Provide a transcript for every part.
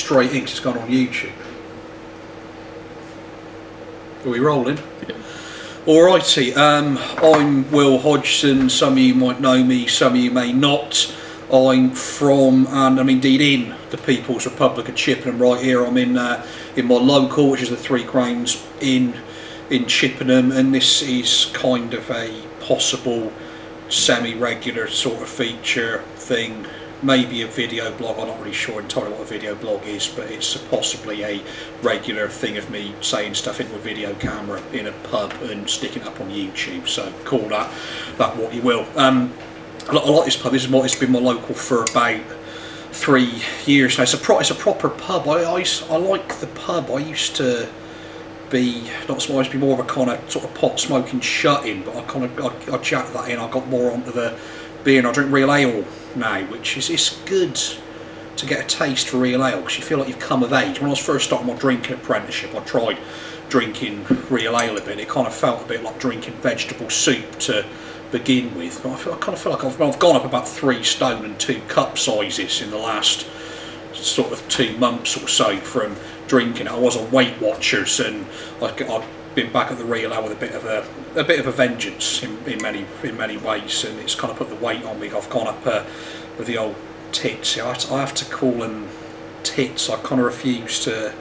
straight in 'cause it's gone on YouTube. Are we rolling? Yeah. Alrighty, I'm Wil Hodgson. Some of you might know me, some of you may not. I'm from, and I'm indeed in, the People's Republic of Chippenham right here. I'm in my local, which is the Three Cranes in Chippenham, and this is kind of a possible semi-regular sort of feature thing. Maybe a video blog. I'm not really sure entirely what a video blog is, but it's possibly a regular thing of me saying stuff into a video camera in a pub and sticking it up on YouTube. So call that what you will. I like this pub. It's been my local for about 3 years now. It's a proper pub. I like the pub. I used to be not so much, be more of a kind of sort of pot smoking shut-in, but I jacked that in. I got more onto the beer, and I drink real ale now, which is, it's good to get a taste for real ale because you feel like you've come of age. When I was first starting my drinking apprenticeship, I tried drinking real ale a bit. It kind of felt a bit like drinking vegetable soup to begin with. But I kind of feel like I've gone up about 3 stone and 2 cup sizes in the last sort of 2 months or so from drinking. I was on Weight Watchers, and I've been back at the real ale with a bit of a vengeance in many ways, and it's kind of put the weight on me. I've gone up with the old tits. I have to call them tits. I kind of refuse to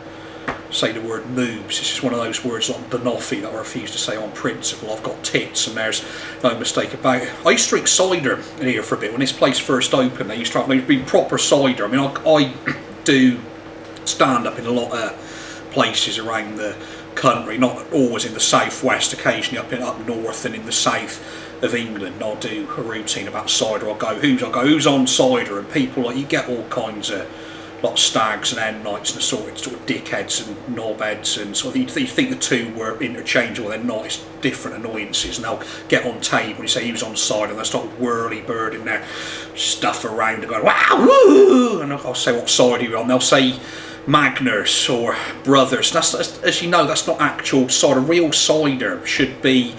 say the word moobs. It's just one of those words like banoffee that I refuse to say on principle. I've got tits, and there's no mistake about it. I used to drink cider in here for a bit. When this place first opened, they used to be proper cider. I mean, I do stand up in a lot of places around the country, not always in the southwest, occasionally up north and in the south of England. I'll do a routine about cider. I'll go who's on cider, and people, like, you get all kinds of like stags and end nights and sort of dickheads and knobheads, and sort of you think the two were interchangeable. They're not. It's different annoyances, and they'll get on table when you say who's on cider, and they'll start whirly-birding their stuff around and go wow woo, and I'll say what cider you're on. They'll say Magners or Brothers. That's, as you know, that's not actual cider. Real cider should be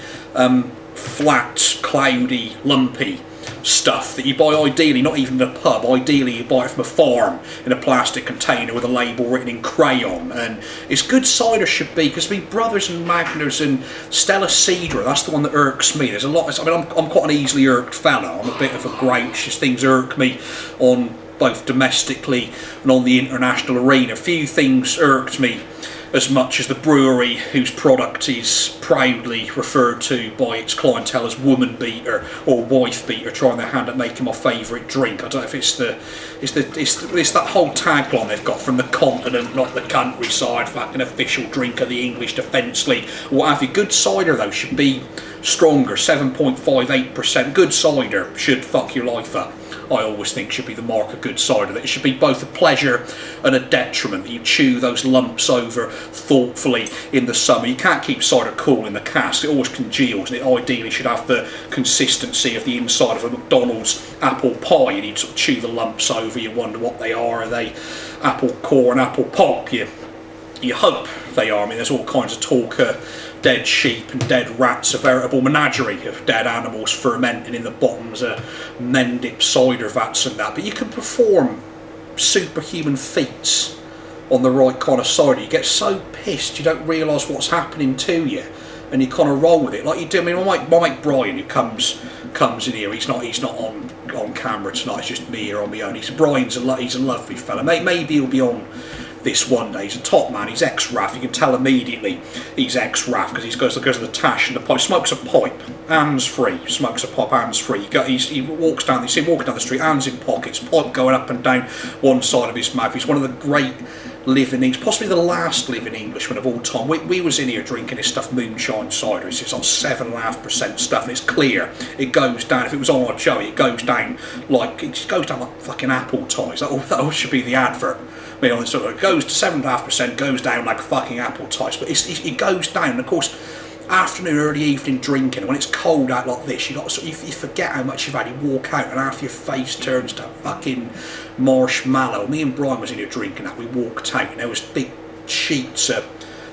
flat, cloudy, lumpy stuff that you buy, ideally not even in a pub. Ideally you buy it from a farm in a plastic container with a label written in crayon, and it's good cider should be, because I mean, Brothers and Magners and Stella Cedra, that's the one that irks me. There's a lot. I mean, I'm quite an easily irked fella. I'm a bit of a grouch. Things irk me on both domestically and on the international arena. Few things irked me as much as the brewery whose product is proudly referred to by its clientele as woman beater or wife beater, trying their hand at making my favourite drink. I don't know if it's that whole tagline they've got from the continent, not the countryside, fucking official drink of the English Defence League, what have you. Good cider though should be stronger, 7.58%. Good cider should fuck your life up. I always think should be the mark of good cider, that it should be both a pleasure and a detriment, that you chew those lumps over thoughtfully in the summer. You can't keep cider cool in the cask, it always congeals, and it ideally should have the consistency of the inside of a McDonald's apple pie, and you sort of chew the lumps over, you wonder what they are they apple core and apple pulp? You hope they are. I mean, there's all kinds of talk dead sheep and dead rats, a veritable menagerie of dead animals fermenting in the bottoms of Mendip cider vats and that. But you can perform superhuman feats on the right kind of cider. You get so pissed you don't realise what's happening to you, and you kind of roll with it like you do. I mean, my mate Brian, who comes in here, he's not on camera tonight. It's just me here on my own. Brian's a lovely fella. Maybe he'll be on this one day. He's a top man. He's ex-RAF. You can tell immediately he's ex-RAF because he goes to the tash and the pipe. Smokes a pipe, hands free. Smokes a pipe, hands free. He walks down. You see him walking down the street, hands in pockets, pipe going up and down one side of his mouth. He's one of the great living English, possibly the last living Englishman of all time. We was in here drinking this stuff, moonshine cider. It's on 7.5% stuff, and it's clear. It goes down. If it was on our show, it goes down like fucking apple ties. That should be the advert. I mean, it goes to 7.5%, goes down like fucking apple ties, but it goes down. And of course, afternoon, early evening drinking, when it's cold out like this, you forget how much you've had. You walk out and half your face turns to fucking marshmallow. Me and Brian was in here drinking that. We walked out and there was big sheets of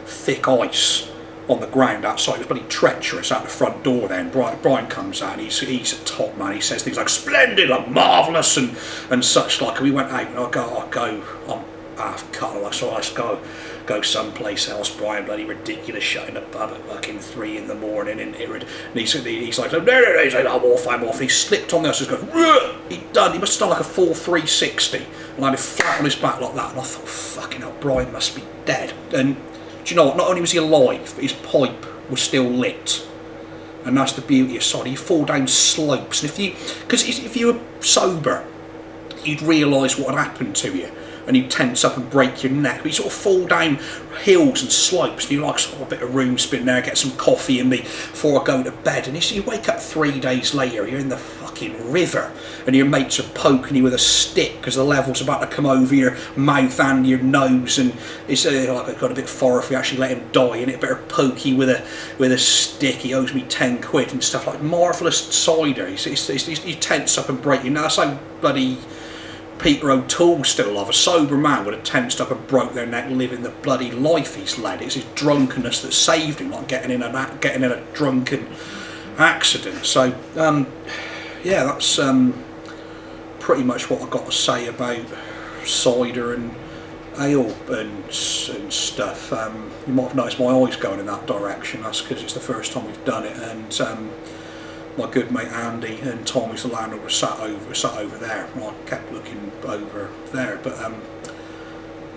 thick ice on the ground outside. It was bloody treacherous out the front door then. Brian comes out and he's a top man. He says things like splendid and marvellous and such like. And we went out and I go, I'm half cut. I'm like, so let's go someplace else, Brian. Bloody ridiculous, shutting a pub at fucking 3 in the morning. And he's like, no, he's like, I'm off. He slipped on there, so he's going, he done. He must have done like a full 360 and landed flat on his back like that. And I thought, fucking hell, Brian must be dead. And do you know what? Not only was he alive, but his pipe was still lit. And that's the beauty of sod. You fall down slopes, and if you were sober, you'd realise what had happened to you, and you'd tense up and break your neck. But you sort of fall down hills and slopes, and you like sort of a bit of room spin there, get some coffee in me before I go to bed. And you wake up 3 days later, you're in the fucking river, and your mates are poking you with a stick because the level's about to come over your mouth and your nose, and it's like it got a bit far if we actually let him die, and it better poke you with a stick. He owes me 10 quid and stuff like marvellous cider. You tense up and break you. Now that's how bloody Peter O'Toole's still alive. A sober man would have tensed up and broke their neck living the bloody life he's led. It's his drunkenness that saved him, like getting in a drunken accident. So yeah, that's pretty much what I've got to say about cider and ale and stuff. You might have noticed my eyes going in that direction. That's because it's the first time we've done it, and my good mate Andy and Tom, who's the landlord, was sat over there. I kept looking over there, but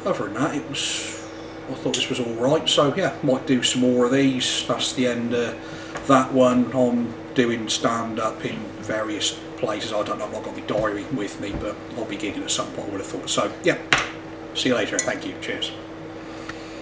other than that, I thought this was all right. So yeah, might do some more of these. That's the end of that one. I'm doing stand up in various places. I don't know. I've not got my diary with me, but I'll be gigging at some point, I would have thought. So yeah, see you later. Thank you. Cheers.